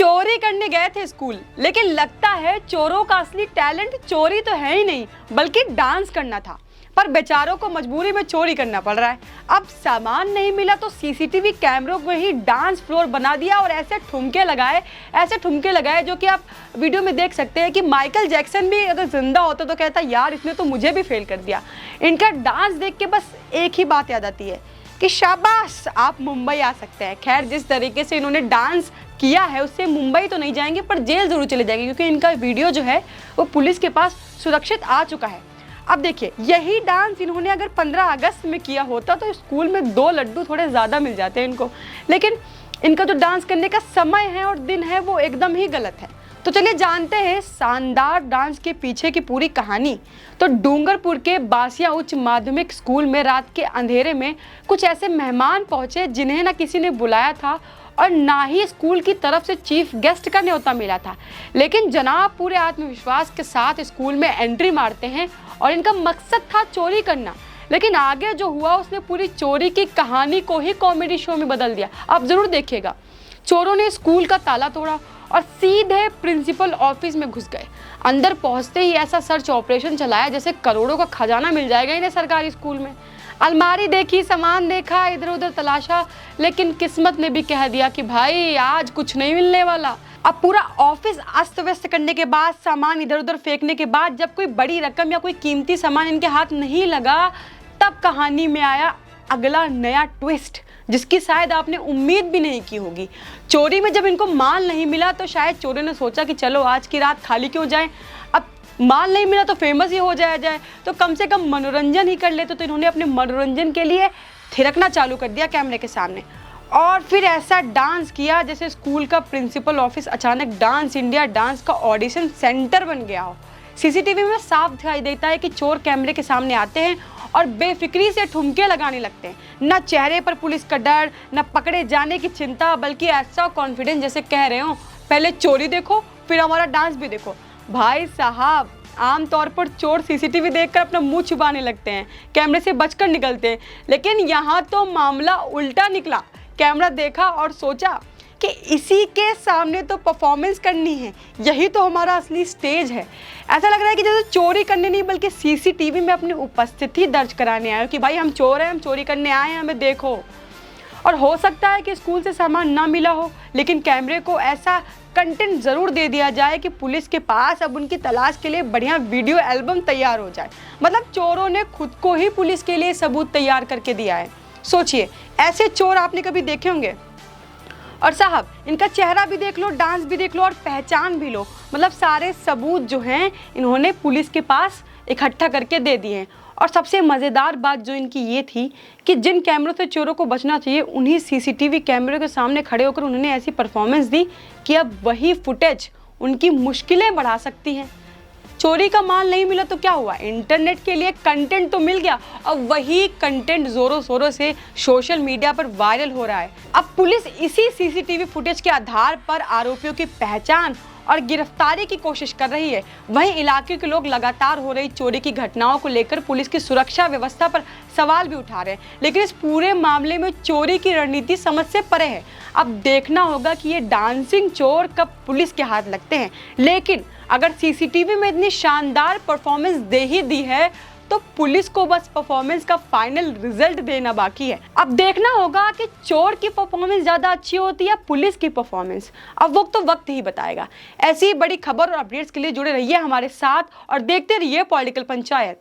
चोरी करने गए थे स्कूल, लेकिन लगता है चोरों का असली टैलेंट चोरी तो है ही नहीं बल्कि डांस करना था। पर बेचारों को मजबूरी में चोरी करना पड़ रहा है। अब सामान नहीं मिला तो सीसीटीवी कैमरों को ही डांस फ्लोर बना दिया और ऐसे ठुमके लगाए जो कि आप वीडियो में देख सकते हैं कि माइकल जैक्सन भी अगर जिंदा होता तो कहता यार इसने तो मुझे भी फेल कर दिया। इनका डांस देख के बस एक ही बात याद आती है कि शाबाश आप मुंबई आ सकते हैं। खैर जिस तरीके से इन्होंने डांस किया है उससे मुंबई तो नहीं जाएंगे पर जेल जरूर चले जाएंगे, क्योंकि इनका वीडियो जो है वो पुलिस के पास सुरक्षित आ चुका है। अब देखिए यही डांस इन्होंने अगर 15 अगस्त में किया होता तो स्कूल में 2 लड्डू थोड़े ज़्यादा मिल जाते हैं इनको, लेकिन इनका जो डांस करने का समय है और दिन है वो एकदम ही गलत है। तो चलिए जानते हैं शानदार डांस के पीछे की पूरी कहानी। तो डूंगरपुर के बासिया उच्च माध्यमिक स्कूल में रात के अंधेरे में कुछ ऐसे मेहमान पहुंचे जिन्हें ना किसी ने बुलाया था और ना ही स्कूल की तरफ से चीफ गेस्ट का न्योता मिला था, लेकिन जनाब पूरे आत्मविश्वास के साथ स्कूल में एंट्री मारते हैं और इनका मकसद था चोरी करना। लेकिन आगे जो हुआ उसने पूरी चोरी की कहानी को ही कॉमेडी शो में बदल दिया। आप जरूर देखिएगा। चोरों ने स्कूल का ताला तोड़ा और सीधे प्रिंसिपल ऑफिस में घुस गए। अंदर पहुंचते ही ऐसा सर्च ऑपरेशन चलाया जैसे करोड़ों का खजाना मिल जाएगा इन्हें सरकारी स्कूल में। अलमारी देखी, सामान देखा, इधर उधर तलाशा, लेकिन किस्मत ने भी कह दिया कि भाई आज कुछ नहीं मिलने वाला। अब पूरा ऑफिस अस्त व्यस्त करने के बाद, सामान इधर उधर फेंकने के बाद जब कोई बड़ी रकम या कोई कीमती सामान इनके हाथ नहीं लगा, तब कहानी में आया अगला नया ट्विस्ट जिसकी शायद आपने उम्मीद भी नहीं की होगी। चोरी में जब इनको माल नहीं मिला तो शायद चोरों ने सोचा कि चलो आज की रात खाली क्यों जाए, अब माल नहीं मिला तो फेमस ही हो जाए तो कम से कम मनोरंजन ही कर लेते। तो इन्होंने अपने मनोरंजन के लिए थिरकना चालू कर दिया कैमरे के सामने और फिर ऐसा डांस किया जैसे स्कूल का प्रिंसिपल ऑफिस अचानक डांस इंडिया डांस का ऑडिशन सेंटर बन गया हो। सीसीटीवी में साफ दिखाई देता है कि चोर कैमरे के सामने आते हैं और बेफिक्री से ठुमके लगाने लगते हैं। न चेहरे पर पुलिस का डर, न पकड़े जाने की चिंता, बल्कि ऐसा कॉन्फिडेंस जैसे कह रहे हो पहले चोरी देखो फिर हमारा डांस भी देखो। भाई साहब आमतौर पर चोर सीसीटीवी देखकर अपना मुंह छुपाने लगते हैं, कैमरे से बचकर निकलते हैं, लेकिन यहाँ तो मामला उल्टा निकला। कैमरा देखा और सोचा कि इसी के सामने तो परफॉर्मेंस करनी है, यही तो हमारा असली स्टेज है। ऐसा लग रहा है कि जैसे चोरी करने नहीं बल्कि सीसीटीवी में अपनी उपस्थिति दर्ज कराने आए हो कि भाई हम चोर हैं, हम चोरी करने आए हैं, हमें देखो। और हो सकता है कि स्कूल से सामान ना मिला हो, लेकिन कैमरे को ऐसा कंटेंट ज़रूर दे दिया जाए कि पुलिस के पास अब उनकी तलाश के लिए बढ़िया वीडियो एल्बम तैयार हो जाए। मतलब चोरों ने खुद को ही पुलिस के लिए सबूत तैयार करके दिया है। सोचिए ऐसे चोर आपने कभी देखे होंगे? और साहब इनका चेहरा भी देख लो, डांस भी देख लो और पहचान भी लो। मतलब सारे सबूत जो हैं इन्होंने पुलिस के पास इकट्ठा करके दे दिए हैं। और सबसे मज़ेदार बात जो इनकी ये थी कि जिन कैमरों से चोरों को बचना चाहिए उन्हीं सीसीटीवी कैमरों के सामने खड़े होकर उन्होंने ऐसी परफॉर्मेंस दी कि अब वही फुटेज उनकी मुश्किलें बढ़ा सकती हैं। चोरी का माल नहीं मिला तो क्या हुआ, इंटरनेट के लिए कंटेंट तो मिल गया और वही कंटेंट जोरों शोरों से सोशल मीडिया पर वायरल हो रहा है। अब पुलिस इसी सीसीटीवी फुटेज के आधार पर आरोपियों की पहचान और गिरफ्तारी की कोशिश कर रही है। वहीं इलाके के लोग लगातार हो रही चोरी की घटनाओं को लेकर पुलिस की सुरक्षा व्यवस्था पर सवाल भी उठा रहे हैं, लेकिन इस पूरे मामले में चोरी की रणनीति समझ से परे है। अब देखना होगा कि ये डांसिंग चोर कब पुलिस के हाथ लगते हैं। लेकिन अगर सीसीटीवी में इतनी शानदार परफॉर्मेंस दे ही दी है तो पुलिस को बस परफॉर्मेंस का फाइनल रिजल्ट देना बाकी है। अब देखना होगा कि चोर की परफॉर्मेंस ज़्यादा अच्छी होती है या पुलिस की परफॉर्मेंस, अब वो तो वक्त ही बताएगा। ऐसी बड़ी खबर और अपडेट्स के लिए जुड़े रहिए हमारे साथ और देखते रहिए पॉलिटिकल पंचायत।